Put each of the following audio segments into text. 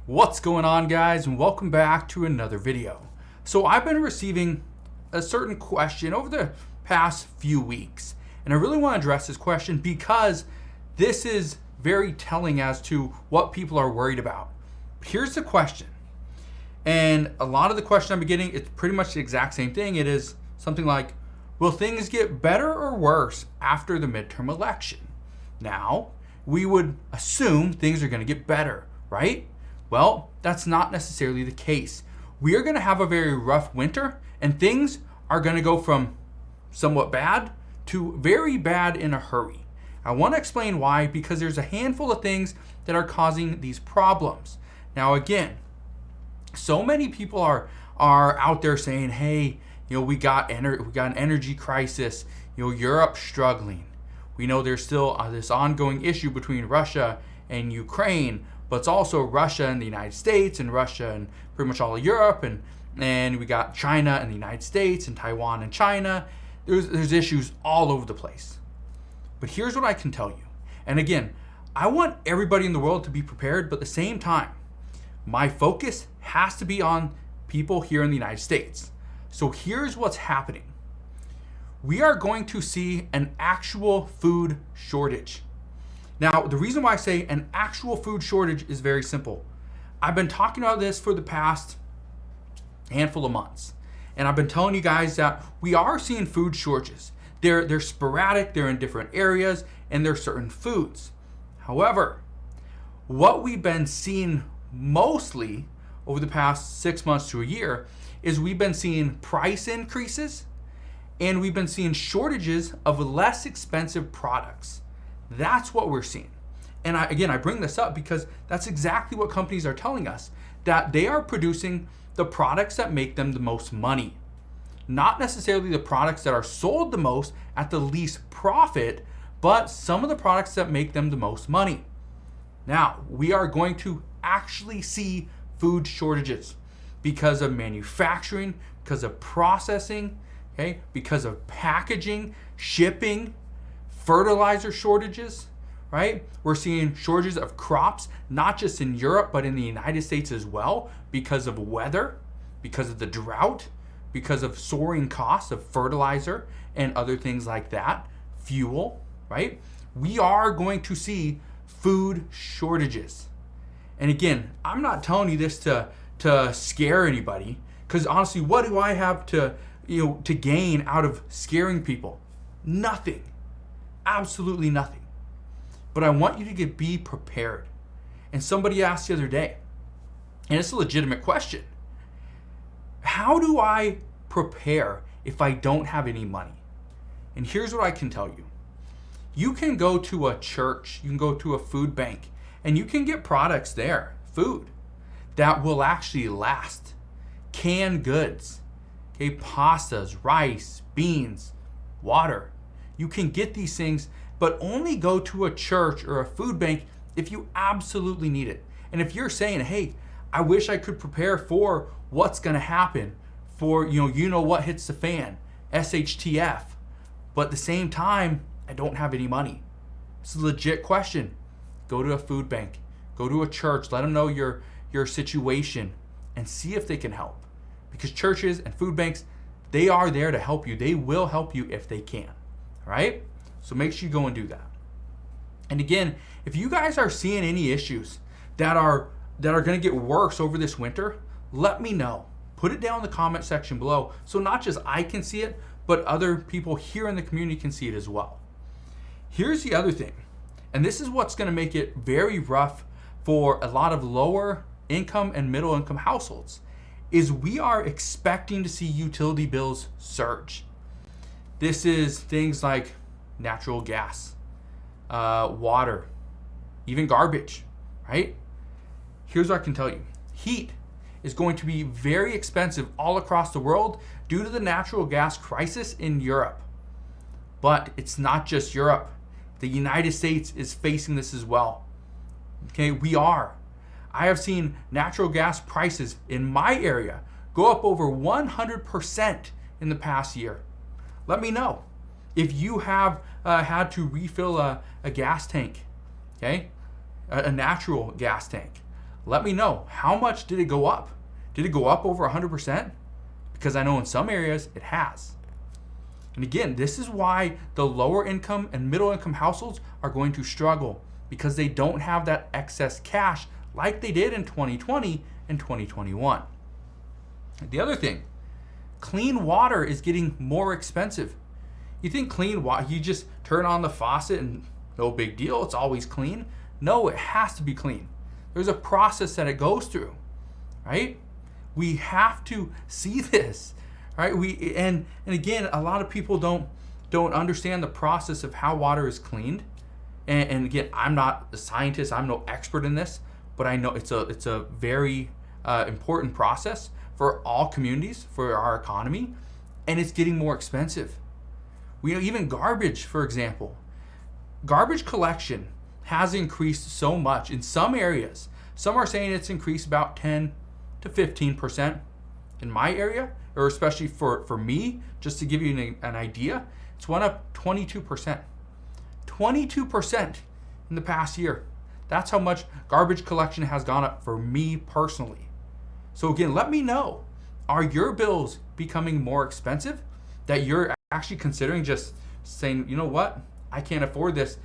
What's going on, guys, and welcome back to another video. So I've been receiving a certain question over the past few weeks, and I really want to address this question because this is very telling as to what people are worried about. Here's the question, and a lot of the question I've been getting, it's pretty much the exact same thing. It is something like, will things get better or worse after the midterm election? Now, we would assume things are going to get better, right? Well, that's not necessarily the case. We are going to have a very rough winter, and things are going to go from somewhat bad to very bad in a hurry. I want to explain why, because there's a handful of things that are causing these problems. Now, again, so many people are out there saying, hey, we got an energy crisis, Europe's struggling. We know there's still this ongoing issue between Russia and Ukraine, but it's also Russia and the United States, and Russia and pretty much all of Europe, and we got China and the United States, and Taiwan and China. There's issues all over the place. But here's what I can tell you. And again, I want everybody in the world to be prepared, but at the same time, my focus has to be on people here in the United States. So here's what's happening. We are going to see an actual food shortage. Now, the reason why I say an actual food shortage is very simple. I've been talking about this for the past handful of months, and I've been telling you guys that we are seeing food shortages. They're sporadic, they're in different areas, and they're certain foods. However, what we've been seeing mostly over the past 6 months to a year is we've been seeing price increases, and we've been seeing shortages of less expensive products. That's what we're seeing. And I bring this up because that's exactly what companies are telling us, that they are producing the products that make them the most money. Not necessarily the products that are sold the most at the least profit, but some of the products that make them the most money. Now, we are going to actually see food shortages because of manufacturing, because of processing, okay, because of packaging, shipping, fertilizer shortages, right? We're seeing shortages of crops, not just in Europe, but in the United States as well, because of weather, because of the drought, because of soaring costs of fertilizer and other things like that, fuel, right? We are going to see food shortages. And again, I'm not telling you this to scare anybody, because honestly, what do I have to gain out of scaring people? Nothing. Absolutely nothing. But I want you to be prepared. And somebody asked the other day, and it's a legitimate question, how do I prepare if I don't have any money? And here's what I can tell you. You can go to a church, you can go to a food bank, and you can get products there, food, that will actually last. Canned goods, okay, pastas, rice, beans, water. You can get these things, but only go to a church or a food bank if you absolutely need it. And if you're saying, hey, I wish I could prepare for what's going to happen, for what hits the fan, SHTF, but at the same time, I don't have any money. It's a legit question. Go to a food bank, go to a church, let them know your situation, and see if they can help. Because churches and food banks, they are there to help you. They will help you if they can. Right? So make sure you go and do that. And again, if you guys are seeing any issues that are going to get worse over this winter, let me know. Put it down in the comment section below, so not just I can see it, but other people here in the community can see it as well. Here's the other thing, and this is what's going to make it very rough for a lot of lower income and middle income households, is we are expecting to see utility bills surge. This is things like natural gas, water, even garbage, right? Here's what I can tell you. Heat is going to be very expensive all across the world due to the natural gas crisis in Europe. But it's not just Europe. The United States is facing this as well. Okay, we are. I have seen natural gas prices in my area go up over 100% in the past year. Let me know if you have had to refill a gas tank, okay, a natural gas tank. Let me know, how much did it go up? Did it go up over 100%? Because I know in some areas it has. And again, this is why the lower income and middle income households are going to struggle, because they don't have that excess cash like they did in 2020 and 2021. The other thing, clean water is getting more expensive. You think clean water, you just turn on the faucet and no big deal, it's always clean? No, it has to be clean. There's a process that it goes through, right? We have to see this, right? And again, a lot of people don't understand the process of how water is cleaned. And again, I'm not a scientist, I'm no expert in this, but I know it's a very important process for all communities, for our economy, and it's getting more expensive. We know even garbage, for example. Garbage collection has increased so much in some areas. Some are saying it's increased about 10 to 15%. In my area, or especially for me, just to give you an idea, it's went up 22%. 22% in the past year. That's how much garbage collection has gone up for me personally. So again, let me know, are your bills becoming more expensive that you're actually considering just saying, you know what, I can't afford this,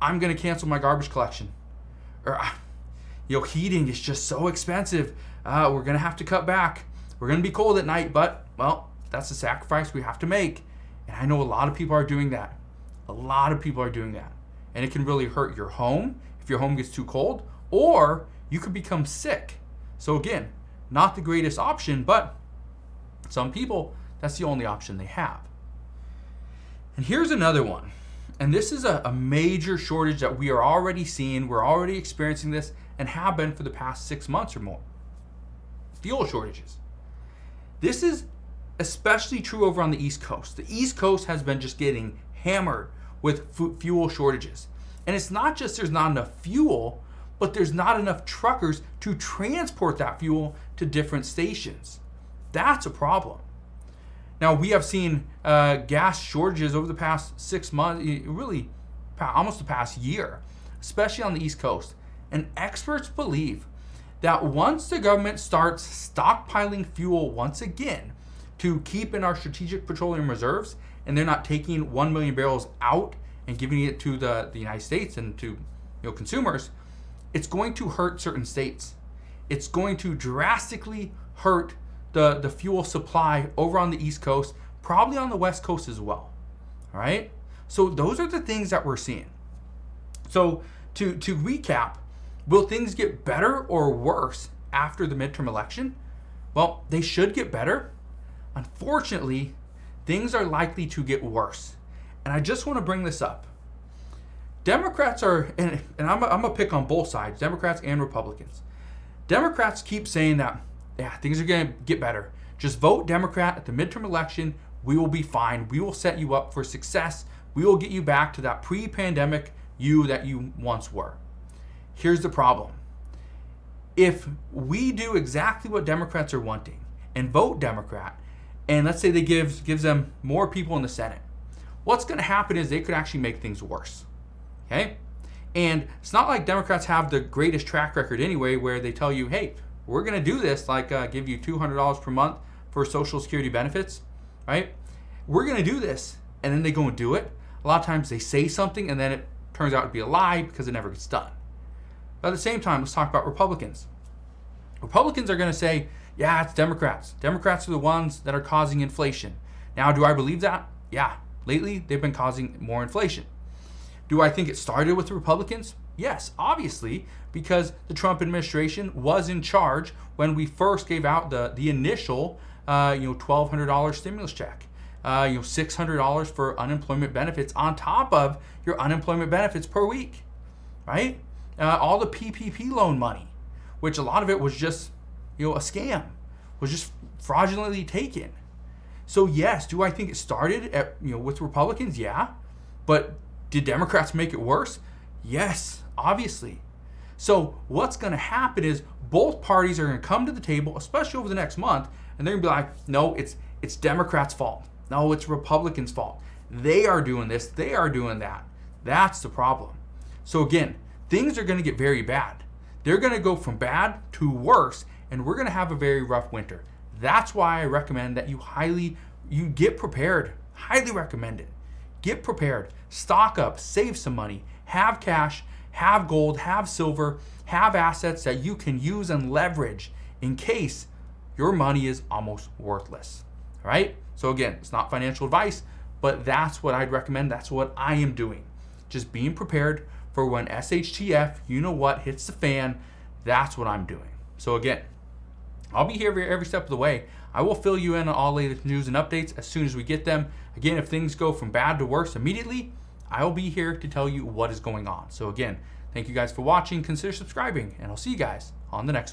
I'm gonna cancel my garbage collection? Or, heating is just so expensive, we're gonna have to cut back. We're gonna be cold at night, but, well, that's a sacrifice we have to make. And I know a lot of people are doing that. A lot of people are doing that. And it can really hurt your home if your home gets too cold, or you could become sick. So again, not the greatest option, but some people, that's the only option they have. And here's another one. And this is a major shortage that we are already seeing. We're already experiencing this and have been for the past 6 months or more. Fuel shortages. This is especially true over on the East Coast. The East Coast has been just getting hammered with fuel shortages. And it's not just there's not enough fuel, but there's not enough truckers to transport that fuel to different stations. That's a problem. Now, we have seen gas shortages over the past 6 months, really almost the past year, especially on the East Coast. And experts believe that once the government starts stockpiling fuel once again to keep in our strategic petroleum reserves, and they're not taking 1 million barrels out and giving it to the United States and to consumers, it's going to hurt certain states. It's going to drastically hurt the fuel supply over on the East Coast, probably on the West Coast as well. All right? So those are the things that we're seeing. So to recap, will things get better or worse after the midterm election? Well, they should get better. Unfortunately, things are likely to get worse. And I just want to bring this up. Democrats are, and I'm going to pick on both sides, Democrats and Republicans. Democrats keep saying that, yeah, things are going to get better. Just vote Democrat at the midterm election. We will be fine. We will set you up for success. We will get you back to that pre-pandemic you that you once were. Here's the problem. If we do exactly what Democrats are wanting and vote Democrat, and let's say they gives them more people in the Senate, what's going to happen is they could actually make things worse. Okay? And it's not like Democrats have the greatest track record anyway, where they tell you, hey, we're going to do this, like give you $200 per month for Social Security benefits, right? We're going to do this, and then they go and do it. A lot of times they say something, and then it turns out to be a lie because it never gets done. But at the same time, let's talk about Republicans. Republicans are going to say, yeah, it's Democrats. Democrats are the ones that are causing inflation. Now, do I believe that? Yeah. Lately, they've been causing more inflation. Do I think it started with the Republicans? Yes, obviously, because the Trump administration was in charge when we first gave out the initial $1,200 stimulus check, $600 for unemployment benefits on top of your unemployment benefits per week, right? All the PPP loan money, which a lot of it was just a scam, was just fraudulently taken. So yes, do I think it started with Republicans? Yeah, but did Democrats make it worse? Yes, obviously. So what's going to happen is both parties are going to come to the table, especially over the next month, and they're going to be like, no, it's Democrats' fault. No, it's Republicans' fault. They are doing this. They are doing that. That's the problem. So again, things are going to get very bad. they're going to go from bad to worse, and we're going to have a very rough winter. That's why I recommend that you get prepared. Highly recommend it. Get prepared. Stock up. Save some money. Have cash. Have gold. Have silver. Have assets that you can use and leverage in case your money is almost worthless. All right? So again, it's not financial advice, but that's what I'd recommend. That's what I am doing. Just being prepared for when SHTF, you know what, hits the fan. That's what I'm doing. So again, I'll be here every step of the way. I will fill you in on all latest news and updates as soon as we get them. Again, if things go from bad to worse immediately, I will be here to tell you what is going on. So again, thank you guys for watching. Consider subscribing, and I'll see you guys on the next one.